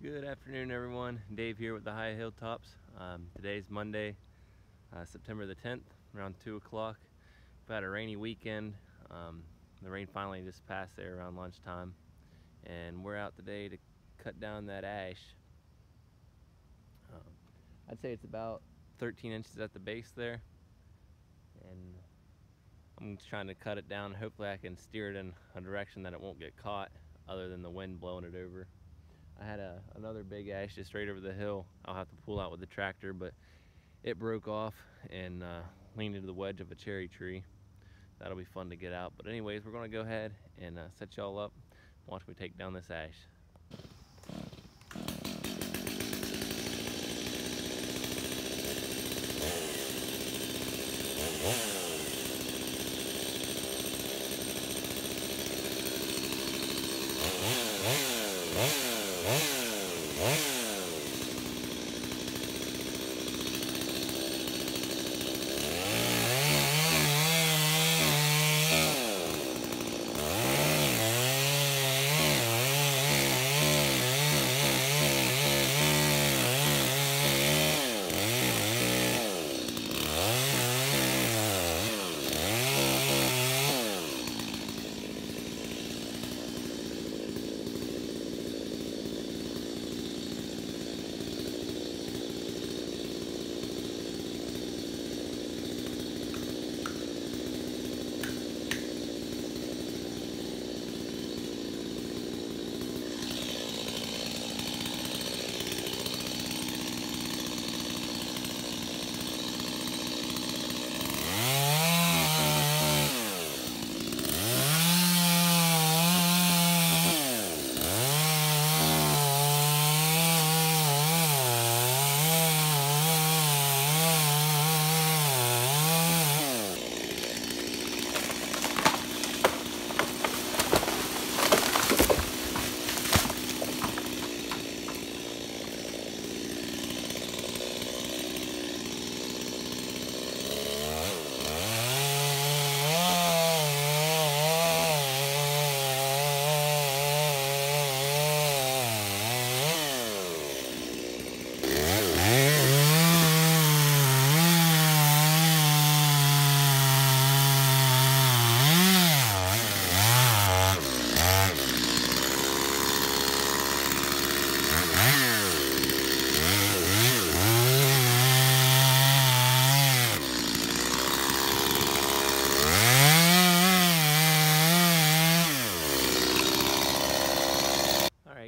Good afternoon, everyone. Dave here with the High Hilltops. Today's Monday, September the 10th, around 2 o'clock. We've had a rainy weekend. The rain finally just passed there around lunchtime, and we're out today to cut down that ash. I'd say it's about 13 inches at the base there, and I'm trying to cut it down. Hopefully I can steer it in a direction that it won't get caught other than the wind blowing it over. I had another big ash just straight over the hill. I'll have to pull out with the tractor, but it broke off and leaned into the wedge of a cherry tree. That'll be fun to get out. But anyways, we're gonna go ahead and set y'all up. Watch me take down this ash.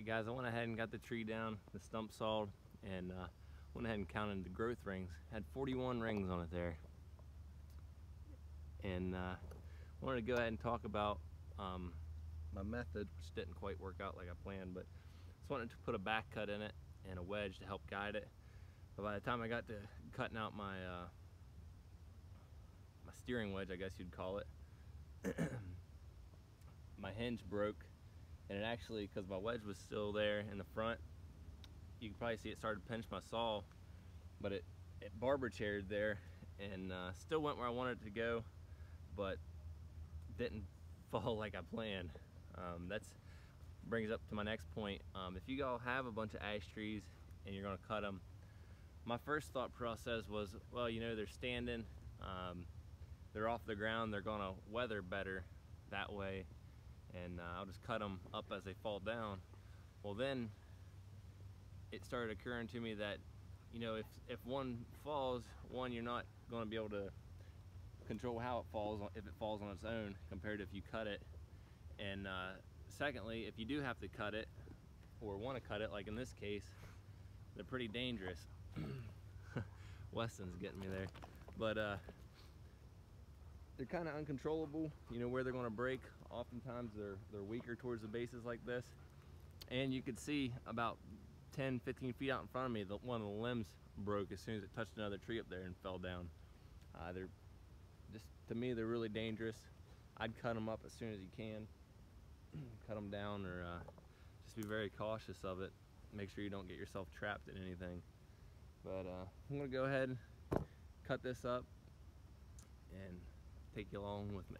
Guys, I went ahead and got the tree down, the stump sawed, and went ahead and counted the growth rings. Had 41 rings on it there. And wanted to go ahead and talk about my method, which didn't quite work out like I planned, but just wanted to put a back cut in it and a wedge to help guide it. But by the time I got to cutting out my my steering wedge, I guess you'd call it, my hinge broke. And it actually, because my wedge was still there in the front, you can probably see it started to pinch my saw, but it barber chaired there and still went where I wanted it to go, but didn't fall like I planned. That's brings up to my next point. If you all have a bunch of ash trees and you're going to cut them, my first thought process was, well, you know, they're standing, they're off the ground, they're going to weather better that way, and I'll just cut them up as they fall down. Well, then it started occurring to me that, you know, if one falls, one, you're not going to be able to control how it falls if it falls on its own compared to if you cut it. And secondly, if you do have to cut it or want to cut it, like in this case, they're pretty dangerous. Weston's getting me there, but they're kind of uncontrollable, you know, where they're going to break. Oftentimes they're weaker towards the bases like this, and you could see about 10-15 feet out in front of me, one of the limbs broke as soon as it touched another tree up there and fell down. They're just, to me, they're really dangerous. I'd cut them up as soon as you can, cut them down, or just be very cautious of it. Make sure you don't get yourself trapped in anything. But I'm gonna go ahead, cut this up, and take you along with me.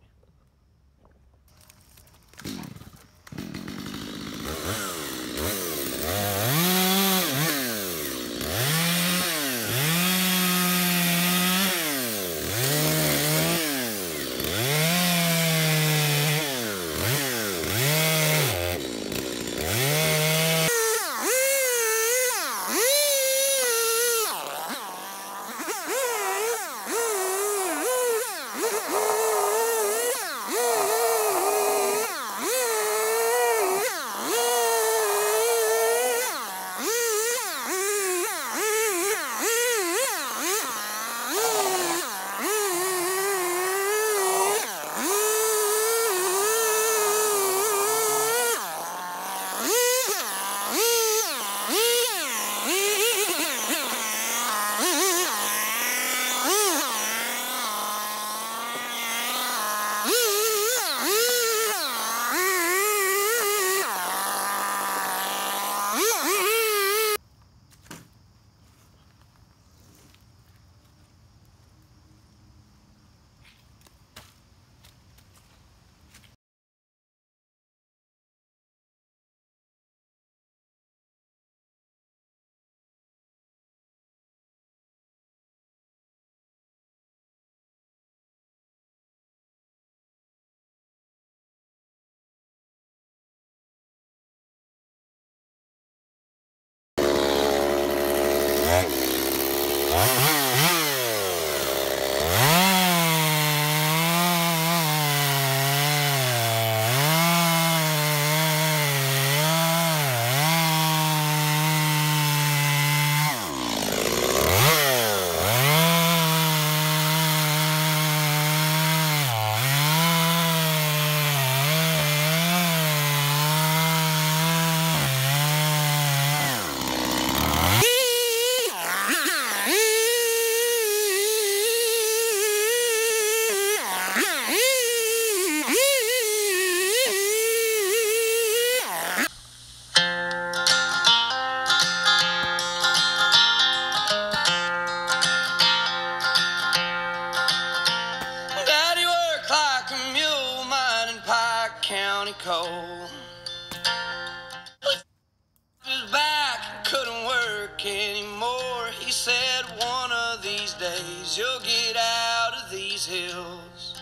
work anymore. He said one of these days you'll get out of these hills.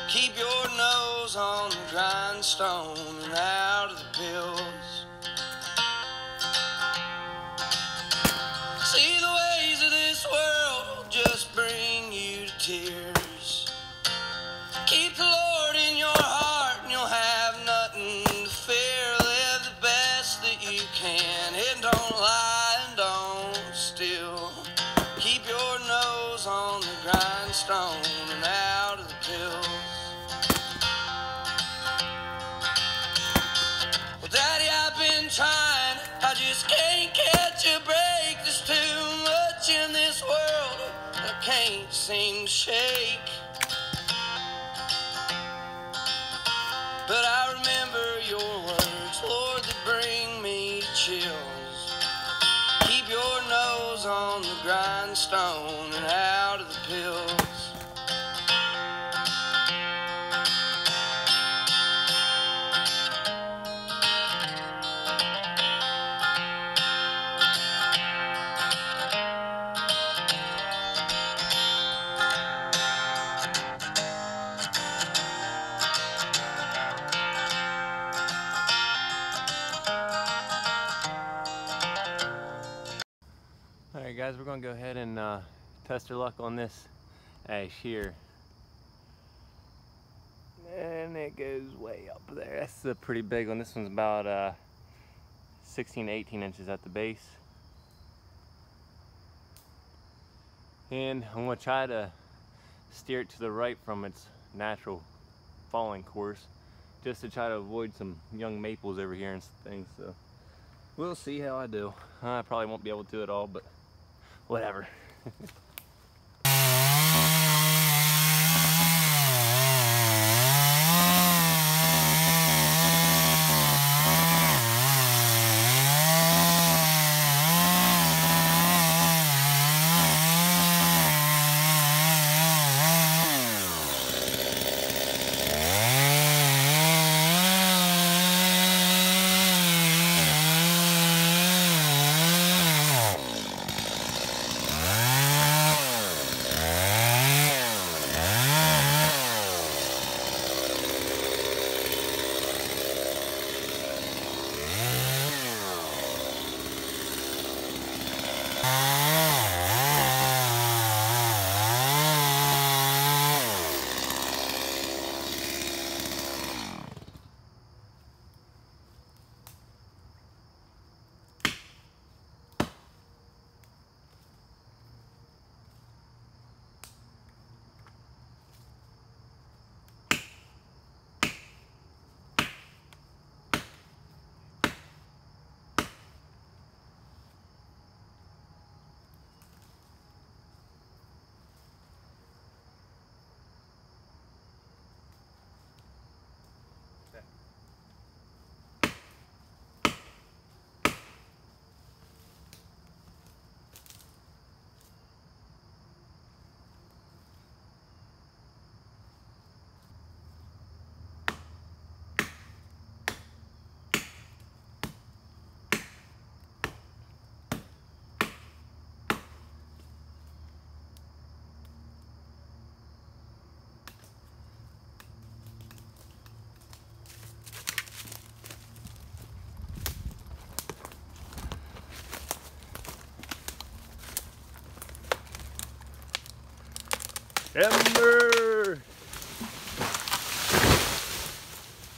Keep your nose on the grindstone and out of the pills. See, the ways of this world just bring you to tears. Keep the Lord in your heart and you'll have nothing to fear. Live the best that you can and don't lie and don't steal. Keep your nose on the grindstone and out of the pills. Well, Daddy, I've been trying, I just can't catch a break. There's too much in this world I can't seem to shake. But I remember your words, Lord, that bring me to chills. Keep your nose on the grindstone and out of the pills. Alright guys, we're going to go ahead and test our luck on this ash here. And it goes way up there. That's a pretty big one. This one's about 16 to 18 inches at the base. And I'm going to try to steer it to the right from its natural falling course, just to try to avoid some young maples over here and things. So we'll see how I do. I probably won't be able to at all, but whatever. Timber!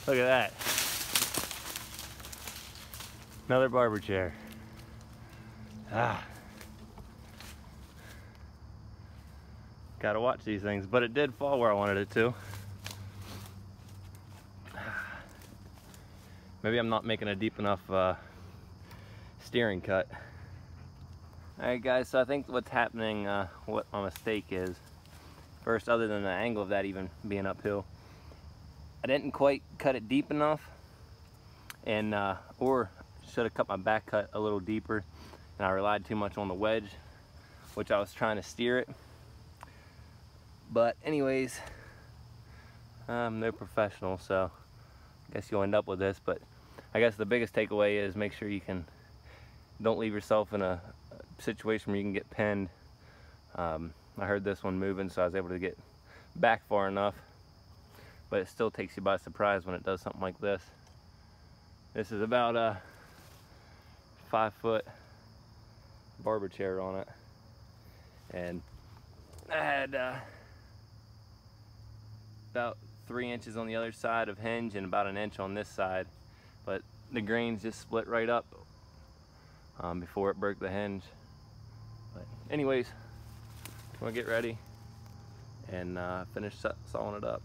Look at that. Another barber chair. Gotta watch these things, but it did fall where I wanted it to. Maybe I'm not making a deep enough steering cut. Alright guys, so I think what's happening, what my mistake is, first, other than the angle of that even being uphill, I didn't quite cut it deep enough, and or should have cut my back cut a little deeper, and I relied too much on the wedge, which I was trying to steer it. But anyways, I'm no professional, so I guess you'll end up with this. But I guess the biggest takeaway is make sure you can don't leave yourself in a situation where you can get pinned. I heard this one moving, so I was able to get back far enough, but it still takes you by surprise when it does something like this. This is about a 5-foot barber chair on it, and I had about 3 inches on the other side of hinge and about 1 inch on this side, but the grains just split right up before it broke the hinge. But anyways, I'm gonna get ready and finish sawing it up.